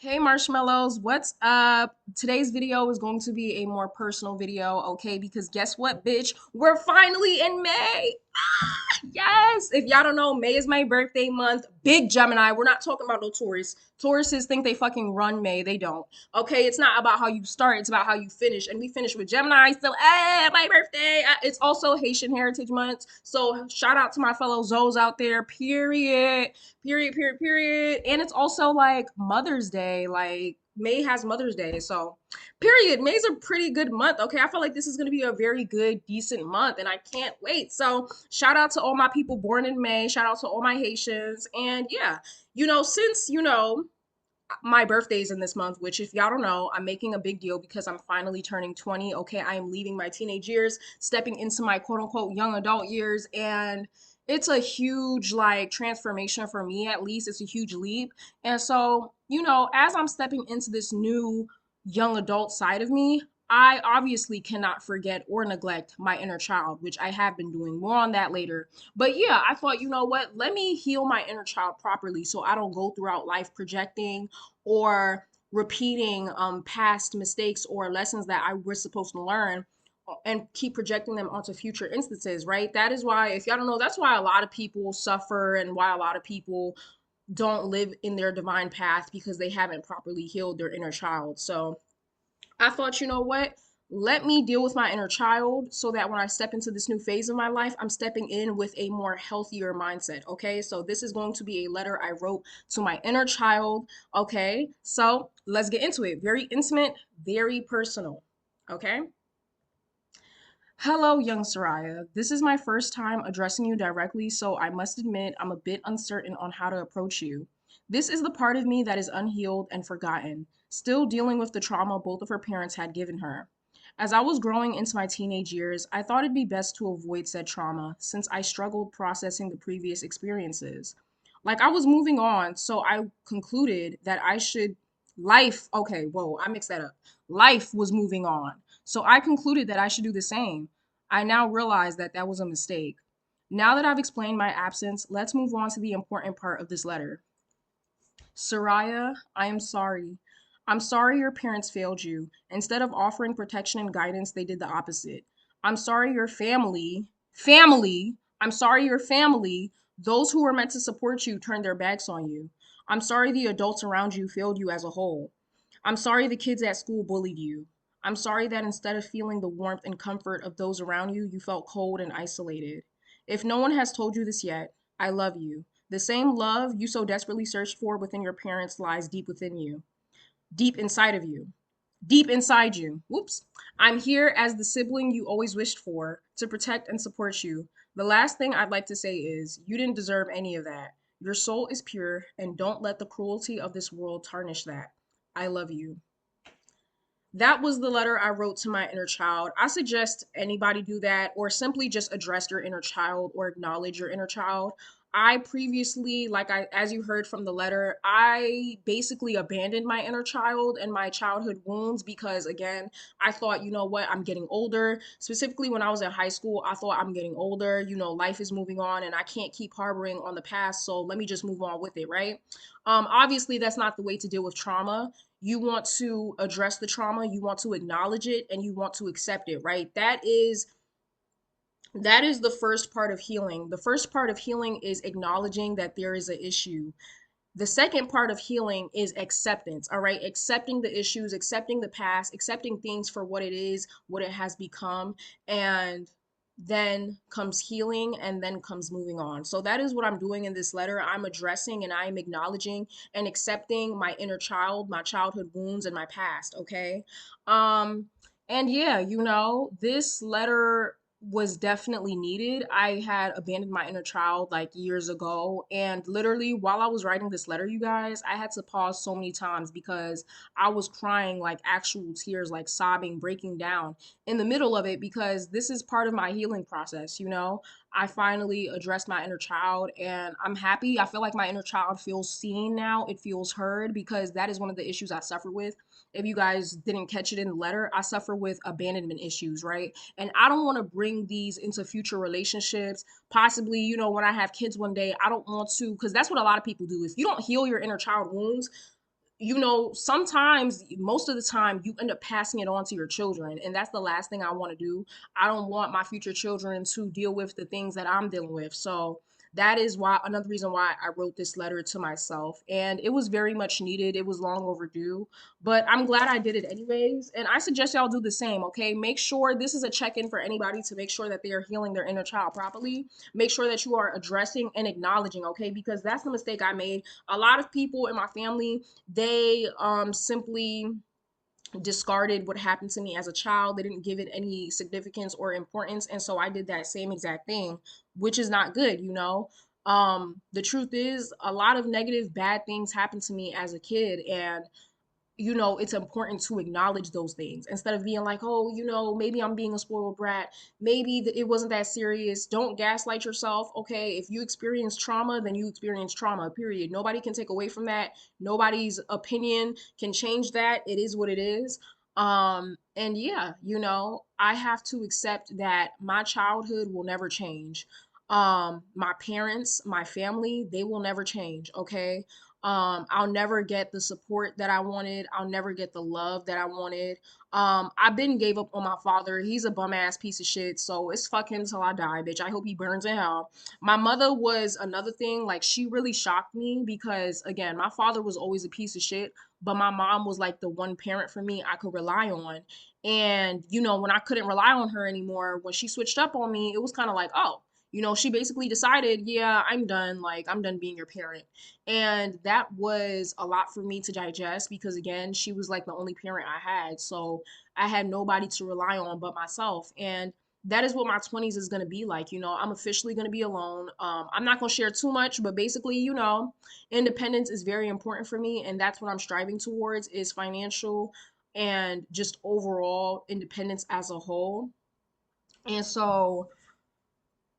Hey marshmallows, what's up? Today's video is going to be a more personal video, okay? Because guess what, bitch? We're finally in May. Yes. If y'all don't know, May is my birthday month. Big Gemini. We're not talking about no Taurus. Tauruses think they fucking run May. They don't. Okay, it's not about how you start, it's about how you finish. And we finish with Gemini. So, my birthday. It's also Haitian Heritage Month. So, shout out to my fellow Zoes out there. Period. Period, period, period. And it's also like Mother's Day. Like May has Mother's Day. So, period. May's a pretty good month. Okay. I feel like this is going to be a very good, decent month, and I can't wait. So, shout out to all my people born in May. Shout out to all my Haitians. And yeah, since, my birthday's in this month, which if y'all don't know, I'm making a big deal because I'm finally turning 20. Okay. I am leaving my teenage years, stepping into my quote unquote young adult years. And it's a huge like transformation for me, at least. It's a huge leap. And so, as I'm stepping into this new young adult side of me, I obviously cannot forget or neglect my inner child, which I have been doing. More on that later. But yeah, I thought, you know what? Let me heal my inner child properly so I don't go throughout life projecting or repeating past mistakes or lessons that I was supposed to learn and keep projecting them onto future instances, right? That is why, if y'all don't know, that's why a lot of people suffer and why a lot of people don't live in their divine path because they haven't properly healed their inner child. So I thought, you know what? Let me deal with my inner child so that when I step into this new phase of my life, I'm stepping in with a more healthier mindset. Okay. So this is going to be a letter I wrote to my inner child. Okay. So let's get into it. Very intimate, very personal. Okay. Hello, young Soraya. This is my first time addressing you directly, so I must admit I'm a bit uncertain on how to approach you. This is the part of me that is unhealed and forgotten, still dealing with the trauma both of her parents had given her. As I was growing into my teenage years, I thought it'd be best to avoid said trauma since I struggled processing the previous experiences. Like I was moving on, so I concluded that okay, whoa, I mixed that up. Life was moving on. So I concluded that I should do the same. I now realize that that was a mistake. Now that I've explained my absence, let's move on to the important part of this letter. Soraya, I am sorry. I'm sorry your parents failed you. Instead of offering protection and guidance, they did the opposite. I'm sorry your I'm sorry your family, those who were meant to support you, turned their backs on you. I'm sorry the adults around you failed you as a whole. I'm sorry the kids at school bullied you. I'm sorry that instead of feeling the warmth and comfort of those around you, you felt cold and isolated. If no one has told you this yet, I love you. The same love you so desperately searched for within your parents lies deep within you, deep inside of you, deep inside you. Whoops. I'm here as the sibling you always wished for to protect and support you. The last thing I'd like to say is you didn't deserve any of that. Your soul is pure, and don't let the cruelty of this world tarnish that. I love you. That was the letter I wrote to my inner child. I suggest anybody do that or simply just address your inner child or acknowledge your inner child. I previously, as you heard from the letter, I basically abandoned my inner child and my childhood wounds because, again, I thought, you know what, I'm getting older. Specifically, when I was in high school, I thought I'm getting older. Life is moving on and I can't keep harboring on the past. So let me just move on with it, right? Obviously, that's not the way to deal with trauma. You want to address the trauma, you want to acknowledge it, and you want to accept it, right? That is the first part of healing. The first part of healing is acknowledging that there is an issue. The second part of healing is acceptance, all right? Accepting the issues, accepting the past, accepting things for what it is, what it has become, and then comes healing and then comes moving on. So that is what I'm doing in this letter. I'm addressing and I'm acknowledging and accepting my inner child, my childhood wounds and my past, okay? Um and yeah, this letter was definitely needed. I had abandoned my inner child like years ago. And literally, while I was writing this letter, you guys, I had to pause so many times because I was crying like actual tears, like sobbing, breaking down in the middle of it because this is part of my healing process, I finally addressed my inner child and I'm happy. I feel like my inner child feels seen now. It feels heard because that is one of the issues I suffer with. If you guys didn't catch it in the letter, I suffer with abandonment issues, right? And I don't want to bring these into future relationships. Possibly, when I have kids one day, I don't want to, because that's what a lot of people do. If you don't heal your inner child wounds, you know, sometimes, most of the time, you end up passing it on to your children. And that's the last thing I want to do. I don't want my future children to deal with the things that I'm dealing with. So that is why, another reason why I wrote this letter to myself. And it was very much needed. It was long overdue, but I'm glad I did it anyways. And I suggest y'all do the same, okay? Make sure this is a check in for anybody to make sure that they are healing their inner child properly. Make sure that you are addressing and acknowledging, okay? Because that's the mistake I made. A lot of people in my family, they simply discarded what happened to me as a child. They didn't give it any significance or importance. And so I did that same exact thing, which is not good, you know. The truth is, a lot of negative, bad things happened to me as a kid. And you know, it's important to acknowledge those things instead of being like, oh, you know, maybe I'm being a spoiled brat. Maybe it wasn't that serious. Don't gaslight yourself. Okay. If you experience trauma, then you experience trauma, period. Nobody can take away from that. Nobody's opinion can change that. It is what it is. And yeah, you know, I have to accept that my childhood will never change. My parents, my family, they will never change. Okay. I'll never get the support that I wanted. I'll never get the love that I wanted. I've been gave up on my father. He's a bum ass piece of shit. So it's fuck him till I die, bitch. I hope he burns in hell. My mother was another thing. Like, she really shocked me because, again, my father was always a piece of shit, but my mom was like the one parent for me I could rely on. And, you know, when I couldn't rely on her anymore, when she switched up on me, it was kind of like, oh, you know, she basically decided, yeah, I'm done. Like, I'm done being your parent. And that was a lot for me to digest because, again, she was like the only parent I had. So I had nobody to rely on but myself. And that is what my 20s is going to be like. You know, I'm officially going to be alone. I'm not going to share too much, but basically, you know, independence is very important for me. And that's what I'm striving towards, is financial and just overall independence as a whole. And so,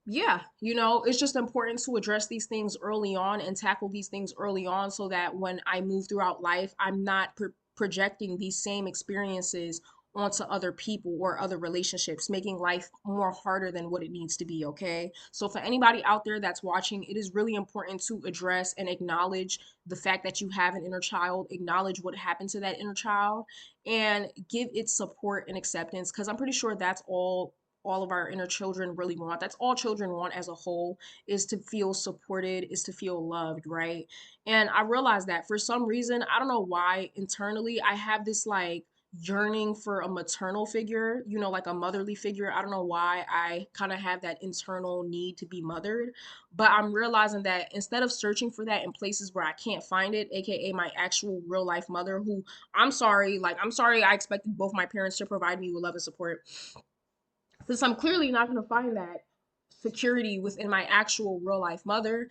yeah, you know, it's just important to address these things early on and tackle these things early on so that when I move throughout life, I'm not projecting these same experiences onto other people or other relationships, making life more harder than what it needs to be, okay? So for anybody out there that's watching, it is really important to address and acknowledge the fact that you have an inner child, acknowledge what happened to that inner child, and give it support and acceptance, because I'm pretty sure that's all of our inner children really want. That's all children want as a whole, is to feel supported, is to feel loved, right? And I realized that for some reason, I don't know why, internally, I have this like yearning for a maternal figure, you know, like a motherly figure. I don't know why I kind of have that internal need to be mothered, but I'm realizing that instead of searching for that in places where I can't find it, aka my actual real life mother, who, I'm sorry I expected both my parents to provide me with love and support, since I'm clearly not going to find that security within my actual real life mother,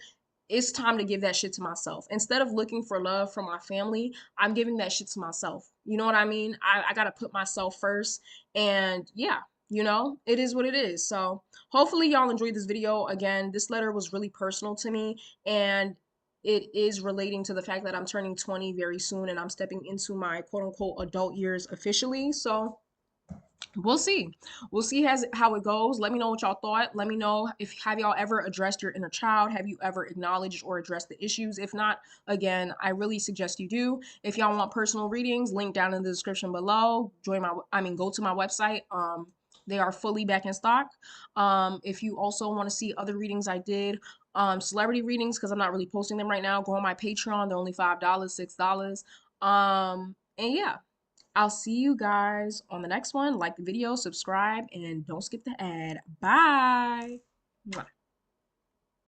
it's time to give that shit to myself. Instead of looking for love from my family, I'm giving that shit to myself. You know what I mean? I got to put myself first. And yeah, you know, it is what it is. So hopefully y'all enjoyed this video. Again, this letter was really personal to me. And it is relating to the fact that I'm turning 20 very soon and I'm stepping into my quote unquote adult years officially. So we'll see. We'll see how it goes. Let me know what y'all thought. Let me know, if have y'all ever addressed your inner child? Have you ever acknowledged or addressed the issues? If not, again, I really suggest you do. If y'all want personal readings, link down in the description below. Go to my website. They are fully back in stock. If you also want to see other readings I did, celebrity readings, because I'm not really posting them right now, go on my Patreon. They're only $5, $6. And yeah, I'll see you guys on the next one. Like the video, subscribe, and don't skip the ad. Bye. Mwah.